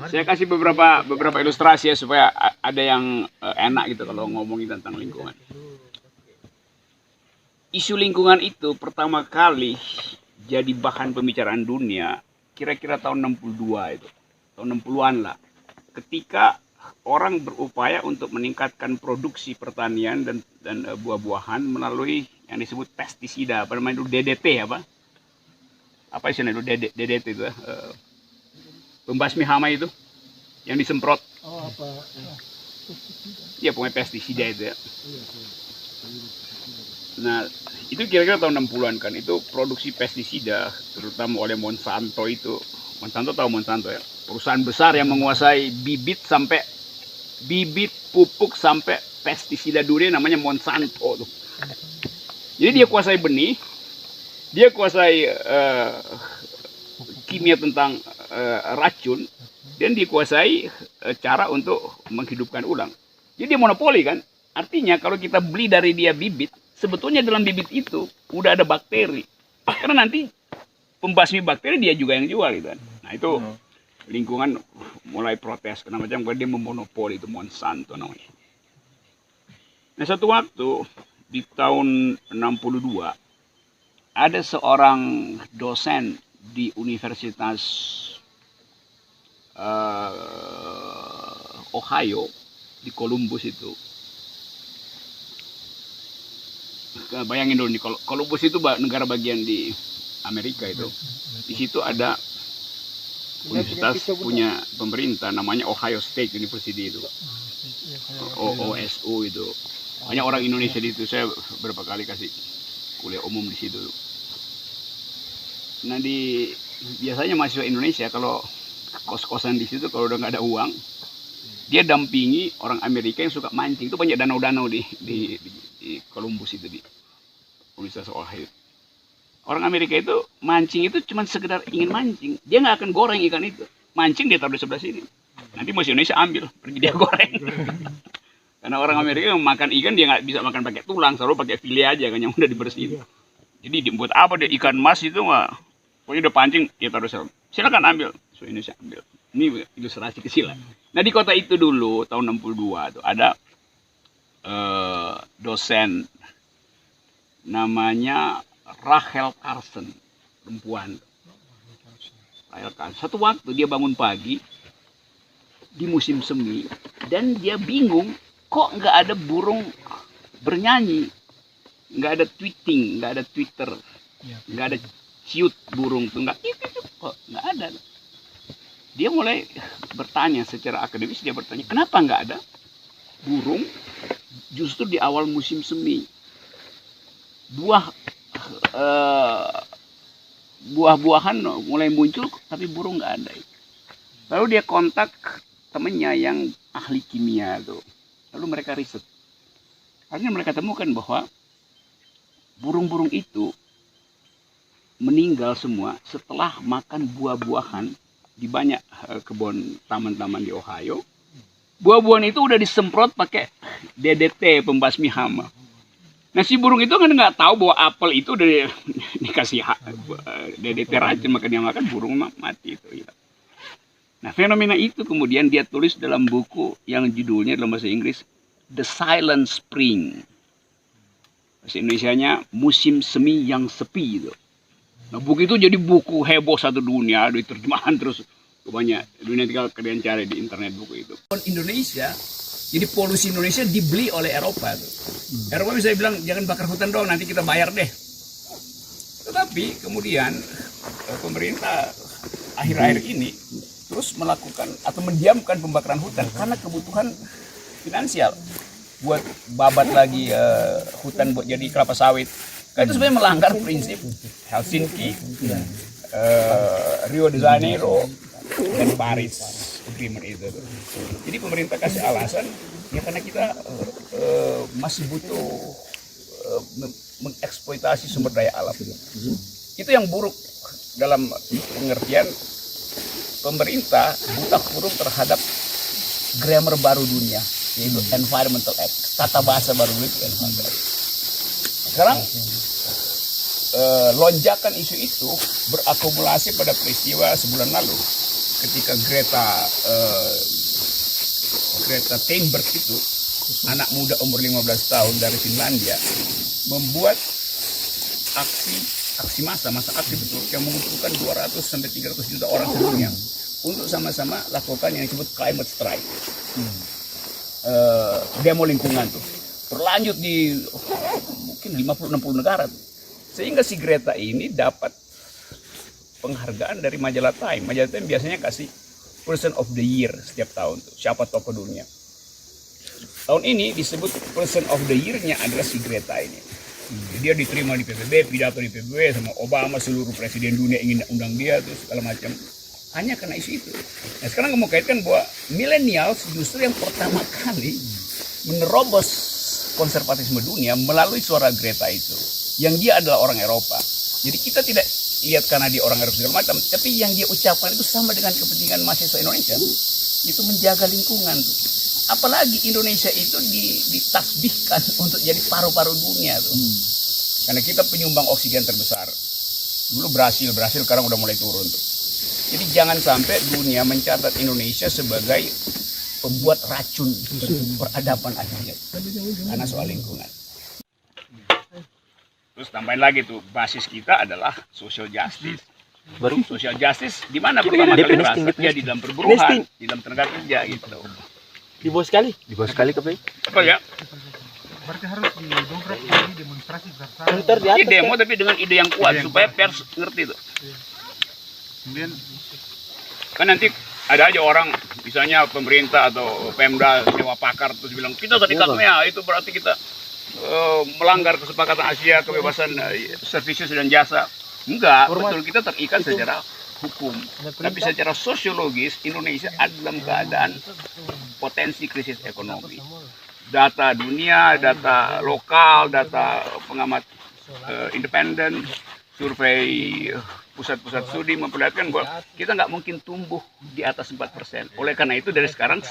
Saya kasih beberapa ilustrasi ya supaya ada yang enak gitu kalau ngomongin tentang lingkungan. Isu lingkungan itu pertama kali jadi bahan pembicaraan dunia kira-kira tahun 62 itu. Tahun 60-an lah. Ketika orang berupaya untuk meningkatkan produksi pertanian dan buah-buahan melalui yang disebut pestisida, apa namanya itu DDT apa? Apa istilahnya itu DDT itu? Pembasmi hama itu yang disemprot. Oh apa? Ya pokoknya pestisida itu ya. Nah, itu kira-kira tahun 60-an kan, itu produksi pestisida terutama oleh Monsanto itu. Monsanto tahu Monsanto ya? Perusahaan besar yang menguasai bibit pupuk sampai pestisida durian namanya Monsanto tuh. Jadi dia kuasai benih, dia kuasai kimia tentang racun, dan dikuasai cara untuk menghidupkan ulang. Jadi dia monopoli kan. Artinya kalau kita beli dari dia bibit, sebetulnya dalam bibit itu udah ada bakteri. Karena nanti pembasmi bakteri dia juga yang jual gitu kan. Nah itu lingkungan mulai protes karena macam dia memonopoli itu Monsanto namanya. Nah satu waktu di tahun 62 ada seorang dosen di Universitas Ohio di Columbus itu. Bayangin dulu nih, Columbus itu negara bagian di Amerika itu. Di situ ada universitas punya pemerintah namanya Ohio State University itu. OSU itu. Banyak orang Indonesia di situ. Saya berapa kali kasih kuliah umum di situ. Nah biasanya mahasiswa Indonesia kalau kos-kosan di situ kalau udah nggak ada uang, dia dampingi orang Amerika yang suka mancing. Itu banyak danau-danau di Columbus itu di Universitas Ohio. Orang Amerika itu mancing itu cuma sekedar ingin mancing. Dia nggak akan goreng ikan itu. Mancing dia taruh di sebelah sini. Nanti musuh Indonesia ambil, pergi dia goreng. Karena orang Amerika yang makan ikan dia nggak bisa makan pakai tulang, selalu pakai file aja kan yang udah dibersihin. Jadi dibuat apa dia ikan mas itu mah, pokoknya udah pancing dia taruh silakan ambil, musuh Indonesia ambil. Ini ilustrasi kecil lah. Nah di kota itu dulu tahun 62 tuh ada dosen namanya Rachel Carson, perempuan. Rachel Carson. Satu waktu dia bangun pagi di musim semi dan dia bingung kok nggak ada burung bernyanyi, nggak ada tweeting, nggak ada Twitter, nggak ada ciut burung tuh nggak ada. Dia mulai bertanya secara akademis, dia bertanya kenapa nggak ada burung justru di awal musim semi. Buah-buahan mulai muncul tapi burung nggak ada. Lalu dia kontak temennya yang ahli kimia tuh. Lalu mereka riset. Akhirnya mereka temukan bahwa burung-burung itu meninggal semua setelah makan buah-buahan di banyak kebun taman-taman di Ohio. Buah-buahan itu udah disemprot pakai DDT, pembasmi hama. Nah si burung itu kan nggak tahu bahwa apel itu udah dikasih DDT racun, maka dia makan burung mati itu. Nah fenomena itu kemudian dia tulis dalam buku yang judulnya dalam bahasa Inggris The Silent Spring. Bahasa Indonesianya Musim Semi yang Sepi itu. Nah buku itu jadi buku heboh satu dunia, diterjemahan terus banyak dunia, tinggal kalian cari di internet buku itu. Indonesia, jadi polusi Indonesia dibeli oleh Eropa tuh. Eropa bisa bilang jangan bakar hutan dong, nanti kita bayar deh. Tetapi kemudian pemerintah akhir-akhir ini terus melakukan atau mendiamkan pembakaran hutan karena kebutuhan finansial buat babat lagi hutan buat jadi kelapa sawit. Kan itu sebenarnya melanggar prinsip Helsinki, Rio de Janeiro, dan Paris Agreement itu. Jadi pemerintah kasih alasan ya karena kita masih butuh mengeksploitasi sumber daya alam. Itu yang buruk dalam pengertian pemerintah buta huruf terhadap grammar baru dunia, yaitu Environmental Act, tata bahasa baru dunia. Sekarang lonjakan isu itu berakumulasi pada peristiwa sebulan lalu ketika Greta Thunberg itu, anak muda umur 15 tahun dari Finlandia, membuat aksi massa aksi betul yang mengumpulkan 200 sampai 300 juta orang sedunia untuk sama-sama lakukan yang disebut climate strike. Demo lingkungan tuh berlanjut di mungkin 50-60 negara tuh. Sehingga si Greta ini dapat penghargaan dari majalah Time. Majalah Time biasanya kasih Person of the Year setiap tahun tuh, siapa tokoh dunia. Tahun ini disebut Person of the Year-nya adalah si Greta ini. Dia diterima di PBB, pidato di PBB sama Obama, seluruh presiden dunia ingin undang dia tuh segala macam. Hanya karena isu itu. Nah, sekarang kamu kaitkan bahwa millennials justru yang pertama kali menerobos konservatisme dunia melalui suara Greta itu. Yang dia adalah orang Eropa. Jadi kita tidak lihat karena dia orang Eropa segala macam, tapi yang dia ucapkan itu sama dengan kepentingan mahasiswa Indonesia. Itu menjaga lingkungan tuh. Apalagi Indonesia itu ditasbihkan untuk jadi paru-paru dunia tuh. Karena kita penyumbang oksigen terbesar. Dulu Brasil sekarang udah mulai turun tuh. Jadi jangan sampai dunia mencatat Indonesia sebagai pembuat racun peradaban akhirnya. Karena soal lingkungan. Terus tambahin lagi tuh, basis kita adalah social justice. Baru social justice di mana pertama kali terasa? Ya di dalam perburuhan, di dalam tenaga kerja gitu. Di bawah sekali ke Apa ya? Berarti harus didongkrak lagi demonstrasi besar-besaran. Ini demo tapi dengan ide yang kuat supaya pers ngerti tuh. Kemudian Kan nanti ada aja orang, misalnya pemerintah atau Pemda sewa pakar terus bilang kita tadi katanya itu berarti kita melanggar kesepakatan Asia kebebasan services dan jasa. Enggak, betul kita terikat secara hukum. Tapi secara sosiologis Indonesia ada dalam keadaan potensi krisis ekonomi. Data dunia, data lokal, data pengamat independen, survei pusat-pusat studi memperlihatkan bahwa kita nggak mungkin tumbuh di atas 4%. Oleh karena itu dari sekarang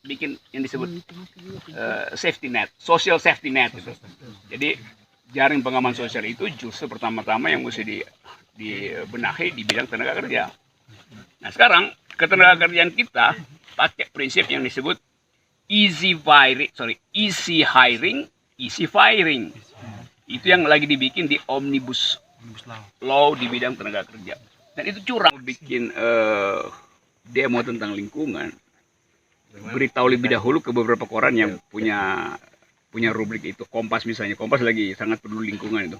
bikin yang disebut safety net, social safety net. Gitu. Jadi jaring pengaman sosial itu justru pertama-tama yang mesti dibenahi di bidang tenaga kerja. Nah sekarang ketenaga kerjaan kita pakai prinsip yang disebut easy hiring, easy firing. Itu yang lagi dibikin di Omnibus Law di bidang tenaga kerja. Dan itu curang bikin demo tentang lingkungan. Beritahu lebih dahulu ke beberapa koran yang punya rubrik itu. Kompas misalnya, Kompas lagi sangat peduli lingkungan itu.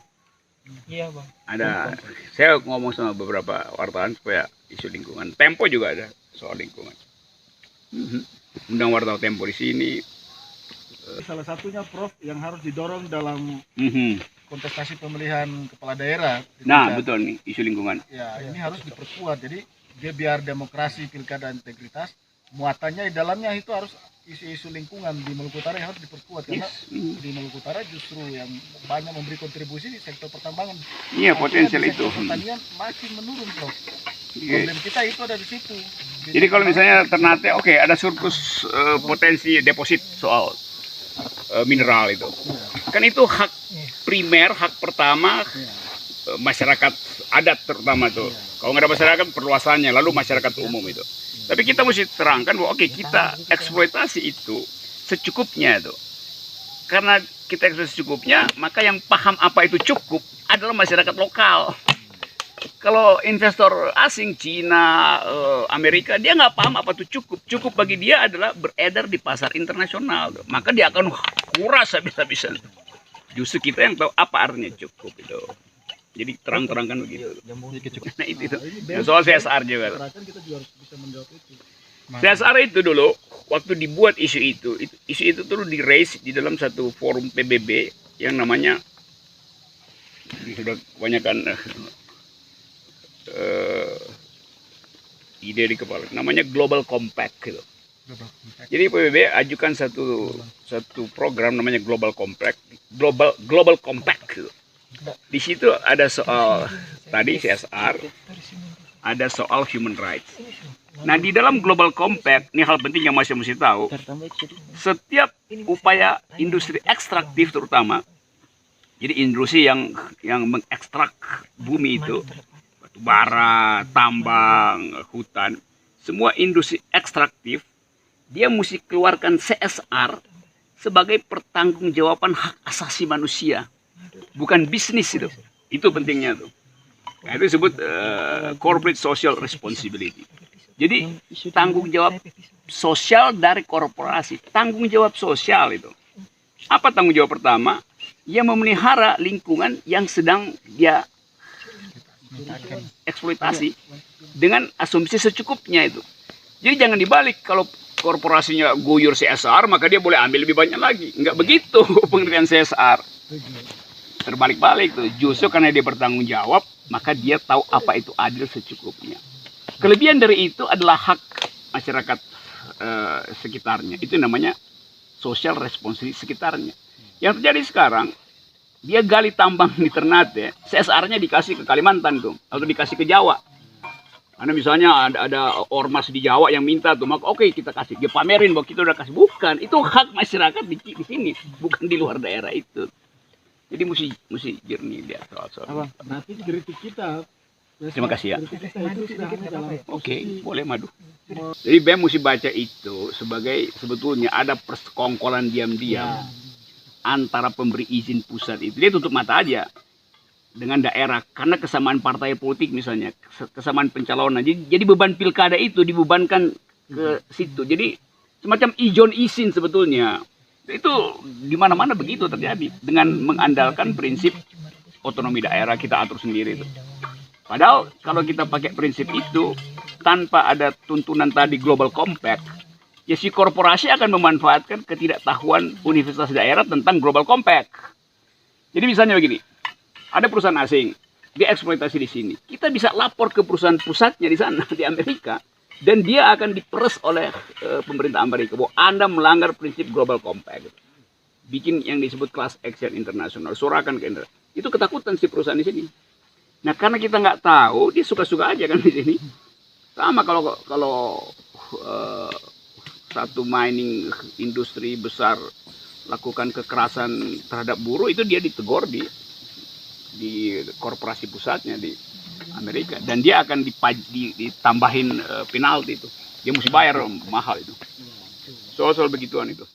Iya bang. Saya ngomong sama beberapa wartawan supaya isu lingkungan. Tempo juga ada soal lingkungan. Undang wartawan Tempo di sini. salah satunya Prof yang harus didorong dalam kontestasi pemilihan kepala daerah. Nah betul nih isu lingkungan. Ya ini harus diperkuat. Jadi dia biar demokrasi, pilkada, integritas, muatannya di dalamnya itu harus isu-isu lingkungan di Maluku Utara yang harus diperkuat karena di Maluku Utara justru yang banyak memberi kontribusi di sektor pertambangan. Iya potensial itu. Pertanian makin menurun Prof. Problem kita itu ada di situ. Jadi kalau misalnya Ternate, oke, ada surplus potensi deposit soal mineral itu. Kan itu hak primer, hak pertama masyarakat adat terutama tuh. Kalau nggak ada masyarakat perluasannya, lalu masyarakat umum itu. Tapi kita mesti terangkan bahwa oke, kita eksploitasi itu secukupnya tuh. Karena kita eksploitasi secukupnya, maka yang paham apa itu cukup adalah masyarakat lokal. Kalau investor asing, Cina, Amerika, dia nggak paham apa itu cukup. Cukup bagi dia adalah beredar di pasar internasional. Tuh. Maka dia akan kuras habis-habisan. Justru kita yang tahu apa artinya cukup itu. Jadi terang-terangkan begitu. Nah itu. Nah, soal CSR juga. Kita juga harus bisa menjawab itu. CSR itu dulu, waktu dibuat isu itu tuh di-raise di dalam satu forum PBB yang namanya, sudah kebanyakan ide di kepala, namanya Global Compact gitu. Jadi PBB ajukan satu program namanya Global Compact, Global Compact gitu. Di situ ada soal tadi CSR, ada soal human rights. Nah di dalam Global Compact, ini hal penting yang masih mesti tahu, setiap upaya industri ekstraktif terutama, jadi industri yang mengekstrak bumi itu, batu bara, tambang, hutan, semua industri ekstraktif, dia mesti keluarkan CSR sebagai pertanggungjawaban hak asasi manusia, bukan bisnis itu. Itu pentingnya tuh. Nah, itu disebut corporate social responsibility. Jadi tanggung jawab sosial dari korporasi, tanggung jawab sosial itu. Apa tanggung jawab pertama? Ia memelihara lingkungan yang sedang dia eksploitasi dengan asumsi secukupnya itu. Jadi jangan dibalik, kalau korporasinya guyur CSR maka dia boleh ambil lebih banyak lagi. Enggak begitu pengertian CSR. Terbalik-balik tuh. Justru karena dia bertanggung jawab, maka dia tahu apa itu adil secukupnya. Kelebihan dari itu adalah hak masyarakat sekitarnya. Itu namanya social responsibility sekitarnya. Yang terjadi sekarang, dia gali tambang di Ternate, CSR-nya dikasih ke Kalimantan tuh, atau dikasih ke Jawa. Karena misalnya ada ormas di Jawa yang minta tuh, maka oke, kita kasih, dia pamerin bahwa kita udah kasih. Bukan, itu hak masyarakat di sini, bukan di luar daerah itu. Jadi mesti jernih dia soal-soal. Nanti kritik kita. Terima kasih ya. Kritik kita itu sudah dalam Oke, boleh Madu. Jadi BEM mesti baca itu sebagai sebetulnya ada persekongkolan diam-diam antara pemberi izin pusat itu. Dia tutup mata aja dengan daerah karena kesamaan partai politik misalnya, kesamaan pencalonan. Jadi beban pilkada itu dibebankan ke situ. Jadi semacam ijon izin sebetulnya. Itu di mana-mana begitu terjadi dengan mengandalkan prinsip otonomi daerah, kita atur sendiri itu. Padahal kalau kita pakai prinsip itu tanpa ada tuntunan tadi global compact, ya si korporasi akan memanfaatkan ketidaktahuan universitas daerah tentang global compact. Jadi misalnya begini, ada perusahaan asing, dia eksploitasi di sini. Kita bisa lapor ke perusahaan pusatnya di sana, di Amerika. Dan dia akan diperes oleh pemerintah Amerika bahwa Anda melanggar prinsip global compact. Bikin yang disebut class action internasional, sorakan ke Indra. Itu ketakutan si perusahaan di sini. Nah karena kita nggak tahu, dia suka-suka aja kan di sini. Sama kalau satu mining industri besar lakukan kekerasan terhadap buruh, itu dia ditegur di korporasi pusatnya di Amerika, dan dia akan ditambahin penalti itu. Dia mesti bayar mahal itu. Soal begituan itu.